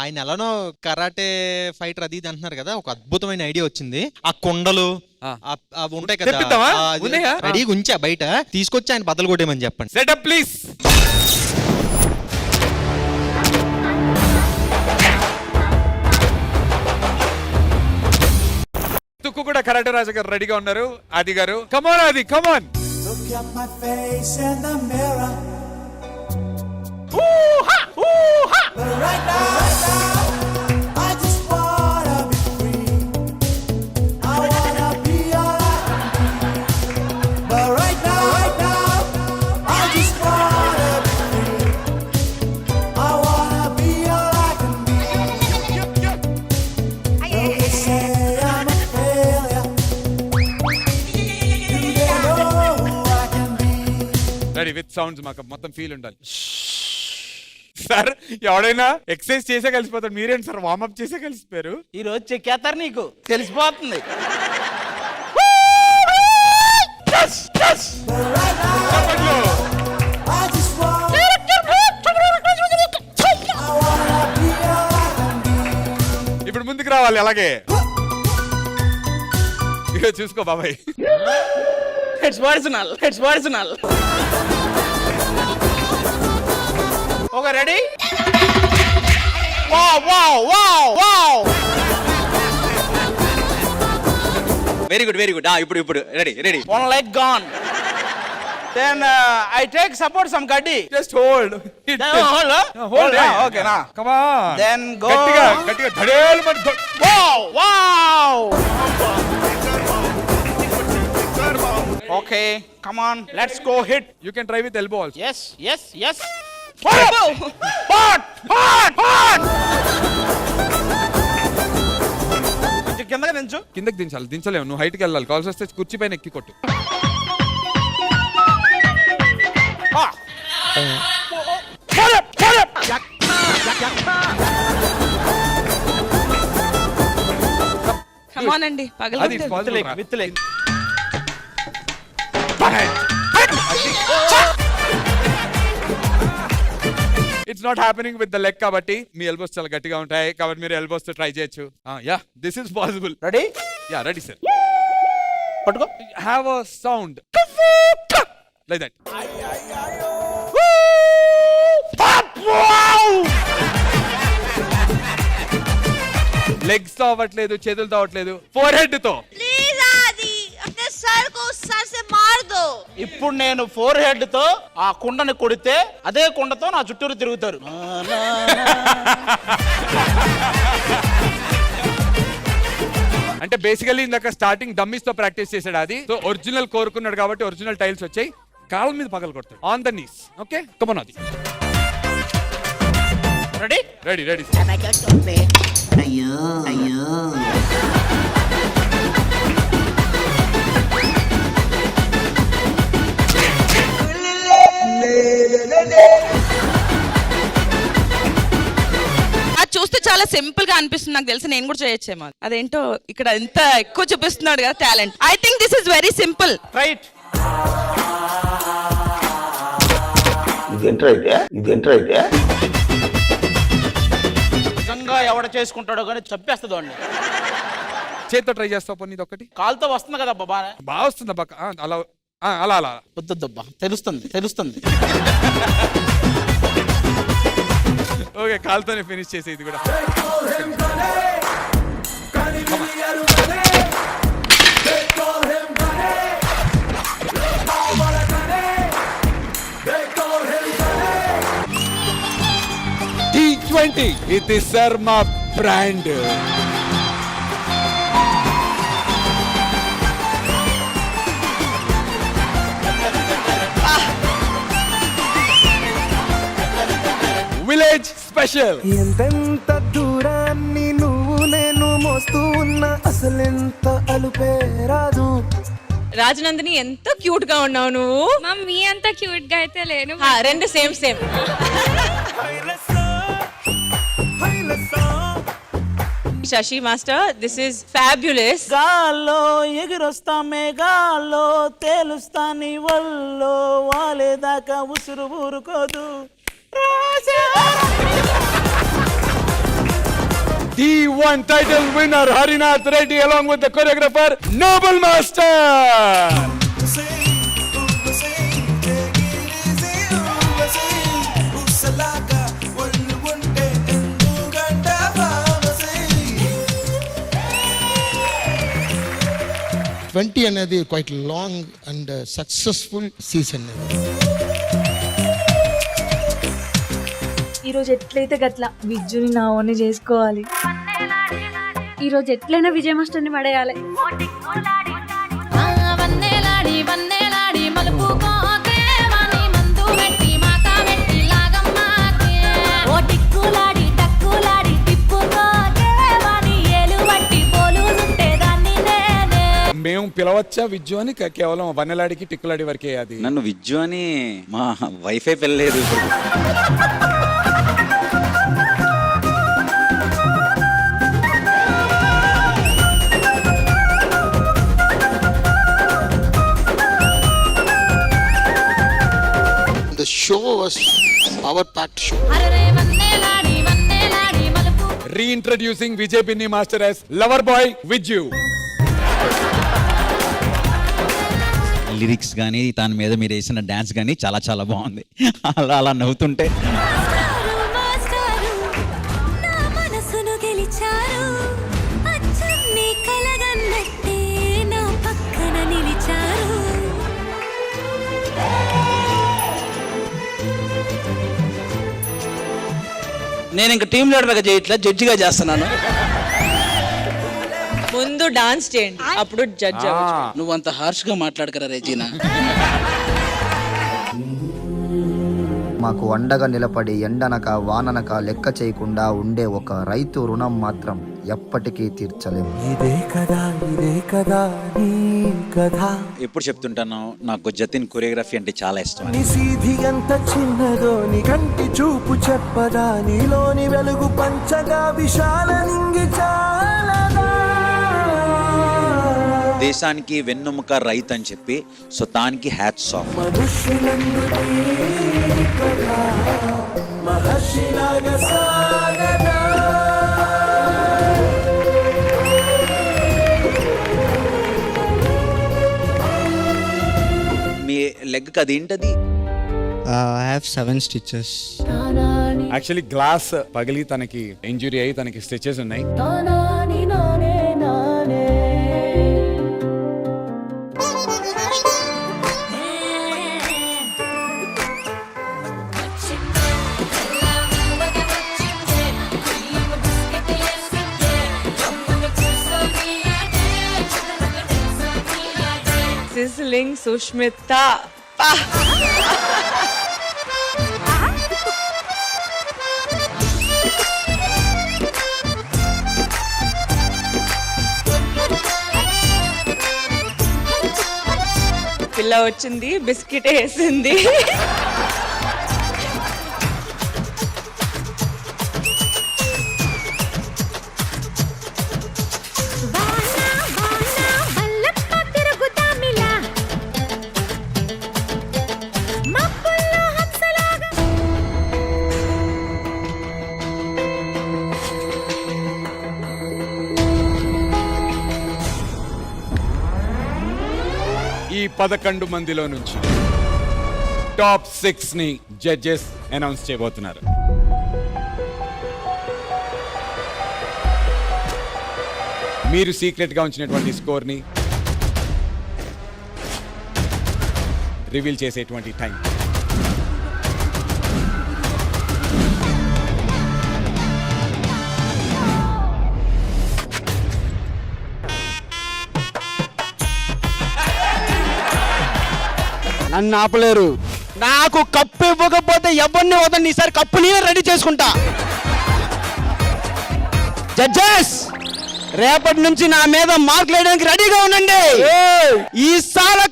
ఆయన ఎలానో karate fighter అది ఇది అంటున్నారు కదా, ఒక అద్భుతమైన ఐడియా వచ్చింది. ఆ కొండలు అవి ఉంటాయి కదా, రెడీగా ఉంచా బయట, తీసుకొచ్చి ఆయన బద్దలు కొట్టేమని చెప్పండి. Setup please. తుక్కు కూడా కరాటే రాజు గారు రెడీగా ఉన్నారు. ఆది గారు కమాన్, ఆది కమాన్. Look at my face in the mirror. But right now, I just wanna be free. I wanna be all I can be. But right now, I just wanna be free. I wanna be all I can be. Though they say I'm a failure, do they know who I can be? Ready with sounds, మాకు మొత్తం feel ఉండాలి. Sir ఎవడైనా exercise చేసే కలిసిపోతాడు, మీరేంటి sir warm up చేసే కలిసిపోయారు? ఈ రోజు చెక్కేస్తారు, నీకు తెలిసిపోతుంది. I just wanna be all I can be. ఇప్పుడు ముందుకు రావాలి. అలాగే ఇక చూసుకో బాబాయ్. It's personal. Okay ready. Wow. Very good ఇప్పుడు ready. One leg gone. Then I take support some gaddi. Just hold it. Hold. Okay na. Come on. Then go. గట్టిగా ధడేలు మరి. Wow. Okay, come on. Let's go hit. You can try with elbow also. Yes. Hot. కిందగా దించు. కిందకి దించలేము, నువ్వు హైట్కి వెళ్ళాలి. Calls వస్తే కుర్చీ పైన ఎక్కి కొట్టు. కమానండి అది with leg. It's not happening with the leg కాబట్టి మీ ఎల్బోస్ చాలా గట్టిగా ఉంటాయి కాబట్టి మీరు ఎల్బోస్ తో ట్రై చేయొచ్చు. Yeah this is possible. Ready. Yeah ready sir. పట్టుకో. Have a sound like that. Legs తో అవ్వట్లేదు, చేతులతో అవ్వట్లేదు, ఫోర్ హెడ్ తో. ప్లీజ్ ఆది अपने सर को सर से मार दो. ఇప్పుడు నేను ఫోర్ హెడ్ తో ఆ కుండని కొడితే అదే కుండతో నా చుట్టూరు తిరుగుతారు. అంటే బేసికల్లీ ఇందాక స్టార్టింగ్ డమ్మీస్ తో ప్రాక్టీస్ చేశాడు అది. సో ఒరిజినల్ కోరుకున్నాడు కాబట్టి ఒరిజినల్ టైల్స్ వచ్చాయి. కాళ్ళ మీద పగలు కొడతాడు on the knees. Okay come on అది. రెడీ. అయ్యో అది చూస్తే చాలా సింపుల్ గా అనిపిస్తుంది. నాకు తెలిసి నేను కూడా చేయొచ్చేమో. అదేంటో ఇక్కడ ఎంత ఎక్కువ చూపిస్తున్నాడు కదా talent. I think this is very simple. Right. ఇదేంట్రా నిజంగా ఎవడ చేసుకుంటాడో కానీ చంపేస్తుంది వాడిని. చేతితో ట్రై చేస్తావు పని. ఇది ఒకటి కాలుతో వస్తుంది కదా బాబా. బాగా వస్తుంది అబ్బా. అలా వద్దబ్బా, తెలుస్తుంది. ఓకే కాలుతోనే ఫినిష్ చేసే ఇది కూడా. T20 ఇది శర్మ బ్రాండ్. Village special. ఎంతెంత దూరాన్ని నువ్వు నేను మోస్తూ ఉన్నా అసలెంత అలుపే రాదు. రాజనందిని ఎంత క్యూట్ గా ఉన్నావు నువ్వు. మమ్మీ అంత క్యూట్ గా అయితే లేను. రెండు same. Shashi master, this is fabulous. గాల్లో ఎగిరొస్తా మేఘాల్లో తేలుస్తా నీ వల్లో వాలేదాకా ఉసురు ఊరుకోదు. D1 title winner Harinath Reddy along with the choreographer Noble Master. Twenty అనేది quite long and successful season. ఈరోజు ఎట్లయితే గట్ల విజ్జుని నా ఓన్ని చేసుకోవాలి. ఈరోజు ఎట్లయినా విజయ మాస్టర్ని పడేయాలి. మేము పిలవచ్చా విజ్జు అని కేవలం వన్నెలాడికి టిక్కులాడి వరకే అది. నన్ను విజ్జు అని మా wifi పెళ్ళలేదు. The show was power-packed show. Reintroducing Vijay Binni Master as Lover Boy Vijju. Lyrics కానీ దాని మీద మీరు వేసిన డాన్స్ కానీ చాలా చాలా బాగుంది. అలా అలా నవ్వుతుంటే నేను ఇంకా టీమ్ లీడర్గా చేయట్లేదు, జడ్జిగా చేస్తున్నాను. ముందు డాన్స్ చేయండి, అప్పుడు జడ్జ్ అవ్వచ్చు. నువ్వు అంత హార్ష్గా మాట్లాడకరా రెజీనా. మాకు అండగా నిలబడి ఎండనక వాననక లెక్క చేయకుండా ఉండే ఒక రైతు రుణం మాత్రం ఎప్పటికీ తీర్చలేము. ఇదే కదా నీ కథ. ఎప్పుడు చెప్తుంటాను నాకు జతిన్ కొరియోగ్రఫీ అంటే చాలా ఇష్టం. నీ సీధి ఎంత చిన్నదో నీ కంటి చూపు చెప్పదా, నీలోని వెలుగు పంచగా విశాల నింగి చాలదా. దేశానికి వెన్నెముక రైతు అని చెప్పి సో దానికి హ్యాట్స్ ఆఫ్. మీ లెగ్ అదేంటది? I have 7 stitches. Actually glass పగిలి తనకి ఇంజురీ అయ్యి తనకి స్టిచెస్ ఉన్నాయి. సిస్లింగ్ సుష్మిత. పిల్ల వచ్చింది, బిస్కెట్ వేసింది. ఈ 11 మందిలో నుంచి టాప్ 6 ని జడ్జెస్ అనౌన్స్ చేయబోతున్నారు. మీరు సీక్రెట్ గా ఉంచినటువంటి స్కోర్ ని రివీల్ చేసేటువంటి టైం. నన్ను ఆపలేరు. నాకు కప్పు ఇవ్వకపోతే ఎవరిని వదండి, ఈసారి కప్పు నేనే రెడీ చేసుకుంటా. జడ్జెస్ రేపటి నుంచి నా మీద మార్కులు వేయడానికి రెడీగా ఉండండి. ఈసారి